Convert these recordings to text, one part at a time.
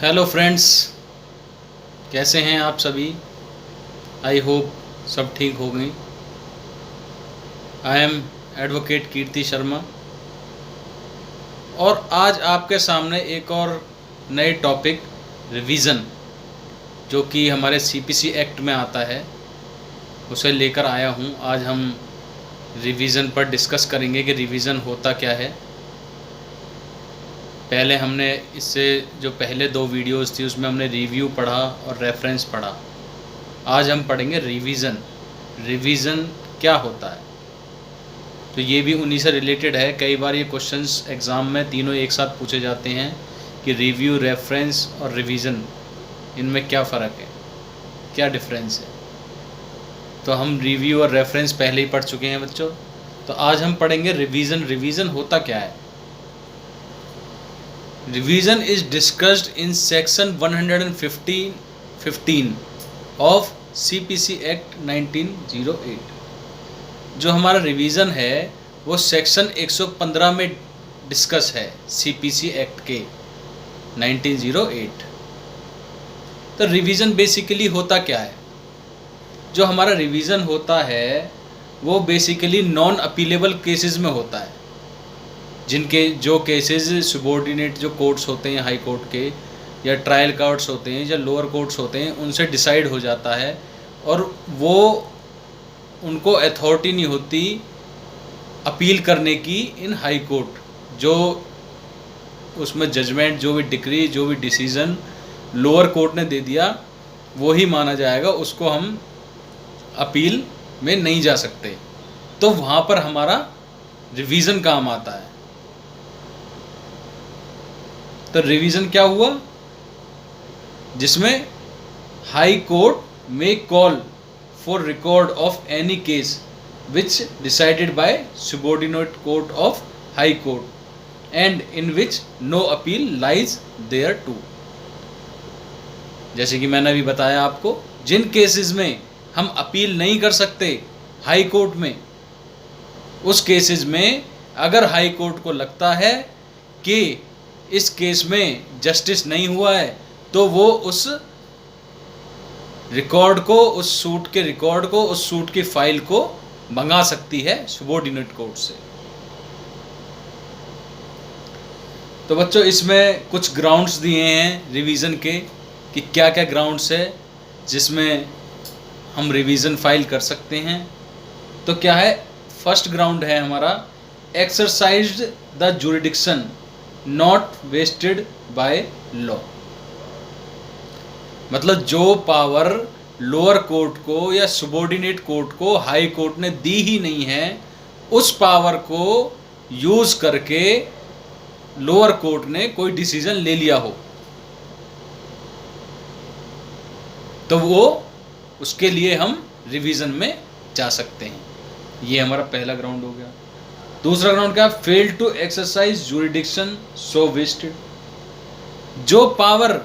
Hello friends, कैसे हैं आप सभी। आई होप सब ठीक हो गई। आई एम एडवोकेट कीर्ति शर्मा और आज आपके सामने एक और नए टॉपिक रिवीजन जो कि हमारे सीपीसी एक्ट में आता है उसे लेकर आया हूं। आज हम रिवीजन पर डिस्कस करेंगे कि रिवीजन होता क्या है। पहले हमने इससे जो पहले 2 वीडियोस थी उसमें हमने रिव्यू पढ़ा और रेफरेंस पढ़ा। आज हम पढ़ेंगे रिवीजन। रिवीजन क्या होता है, तो ये भी उन्हीं से रिलेटेड है। कई बार ये क्वेश्चंस एग्ज़ाम में तीनों एक साथ पूछे जाते हैं कि रिव्यू, रेफरेंस और रिवीजन, इनमें क्या फ़र्क है, क्या डिफरेंस है। तो हम रिव्यू और रेफरेंस पहले ही पढ़ चुके हैं बच्चों। तो आज हम पढ़ेंगे रिवीजन। रिवीजन होता क्या है। Revision is discussed in section 115 of CPC act 1908। जो हमारा रिवीजन है वो सेक्शन 115 में डिस्कस है सीपीसी एक्ट के 1908। तो रिवीजन बेसिकली होता क्या है। जो हमारा रिवीजन होता है वो बेसिकली नॉन अपीलेबल केसेस में होता है, जिनके जो केसेस सबॉर्डिनेट जो कोर्ट्स होते हैं हाई कोर्ट के या ट्रायल कोर्ट्स होते हैं या लोअर कोर्ट्स होते हैं उनसे डिसाइड हो जाता है और वो उनको अथॉरिटी नहीं होती अपील करने की इन हाई कोर्ट। जो उसमें जजमेंट, जो भी डिक्री, जो भी डिसीज़न लोअर कोर्ट ने दे दिया वो ही माना जाएगा, उसको हम अपील में नहीं जा सकते। तो वहाँ पर हमारा रिवीजन काम आता है। तो रिवीजन क्या हुआ, जिसमें high court may call for record of any case which decided by subordinate court of high court and in which no appeal lies thereto. जैसे कि मैंने अभी बताया आपको, जिन केसेस में हम अपील नहीं कर सकते हाई कोर्ट में, उस केसेस में अगर हाई कोर्ट को लगता है कि इस केस में जस्टिस नहीं हुआ है तो वो उस रिकॉर्ड को, उस सूट के रिकॉर्ड को, उस सूट की फाइल को मंगा सकती है सबॉर्डिनेट कोर्ट से। तो बच्चों इसमें कुछ ग्राउंड्स दिए हैं रिवीजन के कि क्या क्या ग्राउंड्स है जिसमें हम रिवीजन फाइल कर सकते हैं। तो क्या है, फर्स्ट ग्राउंड है हमारा exercised the jurisdiction not vested by law. मतलब जो पावर लोअर कोर्ट को या सबॉर्डिनेट कोर्ट को हाई कोर्ट ने दी ही नहीं है, उस पावर को यूज करके लोअर कोर्ट ने कोई डिसीजन ले लिया हो तो वो उसके लिए हम रिवीजन में जा सकते हैं। ये हमारा पहला ग्राउंड हो गया। दूसरा ग्राउंड क्या, fail to exercise jurisdiction so vested. जो पावर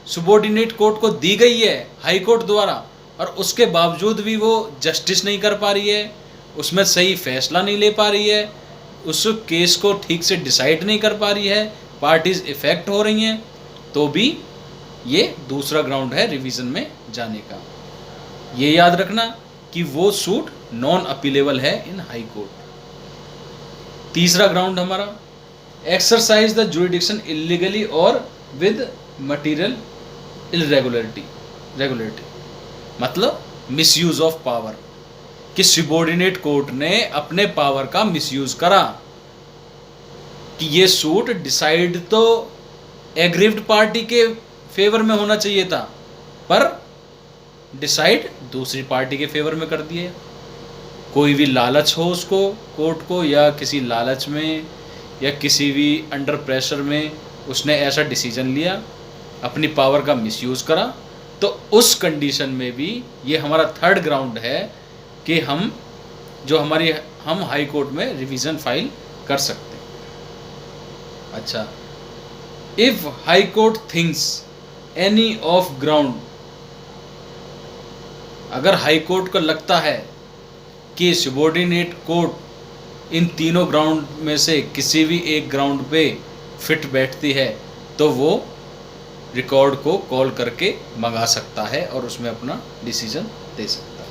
सबॉर्डिनेट कोर्ट को दी गई है हाई कोर्ट द्वारा और उसके बावजूद भी वो जस्टिस नहीं कर पा रही है, उसमें सही फैसला नहीं ले पा रही है, उस केस को ठीक से डिसाइड नहीं कर पा रही है, पार्टीज इफेक्ट हो रही हैं, तो भी ये दूसरा ग्राउंड है रिवीजन में जाने का। ये याद रखना कि वो सूट नॉन अपीलेबल है इन हाई कोर्ट। तीसरा ग्राउंड हमारा एक्सरसाइज द जुरिडिक्शन इलीगली और विद मटीरियल इरेगुलरिटी। मतलब मिसयूज ऑफ पावर, कि सबॉर्डिनेट कोर्ट ने अपने पावर का मिसयूज करा कि ये सूट डिसाइड तो एग्रीव्ड पार्टी के फेवर में होना चाहिए था पर डिसाइड दूसरी पार्टी के फेवर में कर दिए। कोई भी लालच हो उसको, कोर्ट को, या किसी लालच में या किसी भी अंडर प्रेशर में उसने ऐसा डिसीजन लिया, अपनी पावर का मिसयूज़ करा, तो उस कंडीशन में भी ये हमारा थर्ड ग्राउंड है कि हम हाई कोर्ट में रिवीजन फाइल कर सकते हैं। अच्छा, if high court thinks any of ground, अगर हाई कोर्ट को लगता है कि सबॉर्डिनेट कोर्ट इन तीनों ग्राउंड में से किसी भी एक ग्राउंड पे फिट बैठती है तो वो रिकॉर्ड को कॉल करके मंगा सकता है और उसमें अपना डिसीजन दे सकता है।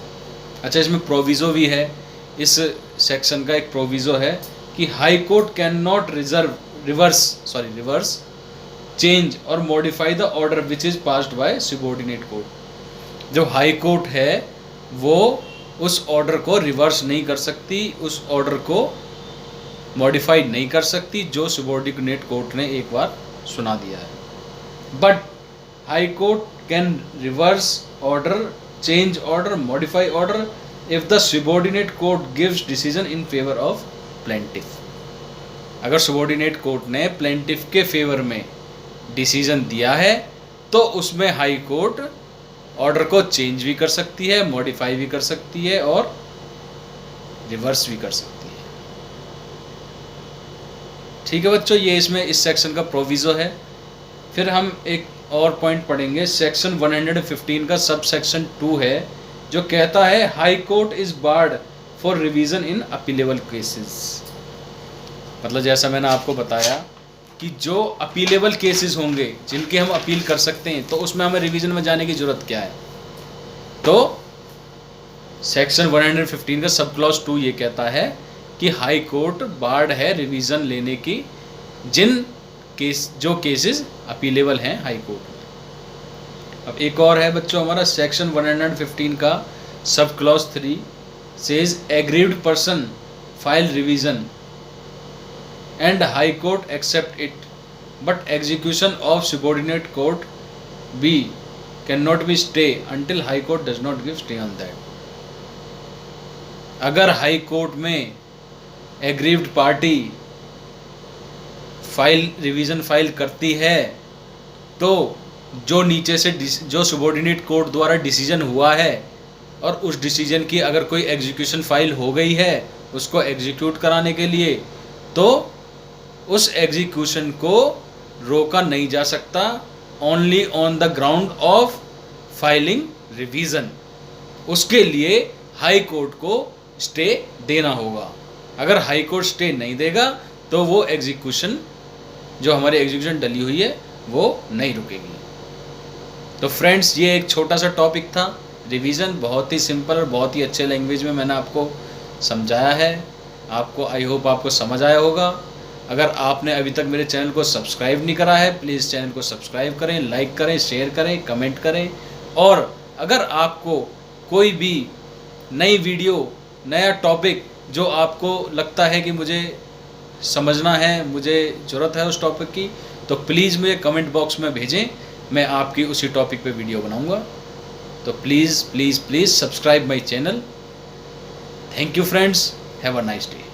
अच्छा, इसमें प्रोविज़ो भी है, इस सेक्शन का एक प्रोविज़ो है कि high court can not reverse change और modify the order which is passed by subordinate court. जो हाई कोर्ट है वो उस ऑर्डर को रिवर्स नहीं कर सकती, उस ऑर्डर को मॉडिफाई नहीं कर सकती जो सबऑर्डिनेट कोर्ट ने एक बार सुना दिया है। But high court can reverse order, change order, modify order if the subordinate court gives decision in favour of plaintiff. अगर सबऑर्डिनेट कोर्ट ने प्लेंटिफ के फेवर में डिसीजन दिया है तो उसमें हाई कोर्ट ऑर्डर को चेंज भी कर सकती है, मॉडिफाई भी कर सकती है और रिवर्स भी कर सकती है। ठीक है बच्चों, ये इसमें इस सेक्शन का प्रोविज़ो है। फिर हम एक और पॉइंट पढ़ेंगे, सेक्शन 115 का सब सेक्शन 2 है जो कहता है high court is barred for revision in appealable cases. मतलब जैसा मैंने आपको बताया कि जो अपीलेबल केसेस होंगे जिनके हम अपील कर सकते हैं तो उसमें हमें रिवीजन में जाने की ज़रूरत क्या है। तो सेक्शन 115 का सब क्लॉज 2 ये कहता है कि हाई कोर्ट बार्ड है रिवीजन लेने की जो केसेस अपीलेबल हैं हाई कोर्ट में। अब एक और है बच्चों हमारा सेक्शन 115 का sub clause 3 says aggrieved person file revision and high court accept it but execution of subordinate court B cannot be stay until high court does not give stay on that। अगर high court में aggrieved party file revision file करती है तो जो नीचे से जो subordinate court द्वारा डिसीजन हुआ है और उस डिसीजन की अगर कोई एग्जीक्यूशन फाइल हो गई है उसको एग्जीक्यूट कराने के लिए, तो उस एग्जीक्यूशन को रोका नहीं जा सकता only on the ground of filing revision. उसके लिए हाई कोर्ट को स्टे देना होगा। अगर हाई कोर्ट स्टे नहीं देगा तो वो एग्जीक्यूशन जो हमारी एग्जीक्यूशन डली हुई है वो नहीं रुकेगी। तो फ्रेंड्स, ये एक छोटा सा टॉपिक था रिवीजन, बहुत ही सिंपल और बहुत ही अच्छे लैंग्वेज में मैंने आपको समझाया है। आपको आई होप आपको समझ आया होगा। अगर आपने अभी तक मेरे चैनल को सब्सक्राइब नहीं करा है प्लीज़ चैनल को सब्सक्राइब करें, लाइक करें, शेयर करें, कमेंट करें। और अगर आपको कोई भी नई वीडियो, नया टॉपिक जो आपको लगता है कि मुझे समझना है, मुझे ज़रूरत है उस टॉपिक की, तो प्लीज़ मुझे कमेंट बॉक्स में भेजें, मैं आपकी उसी टॉपिक पे वीडियो बनाऊंगा। तो please please please subscribe my channel. Thank you friends, have a nice day.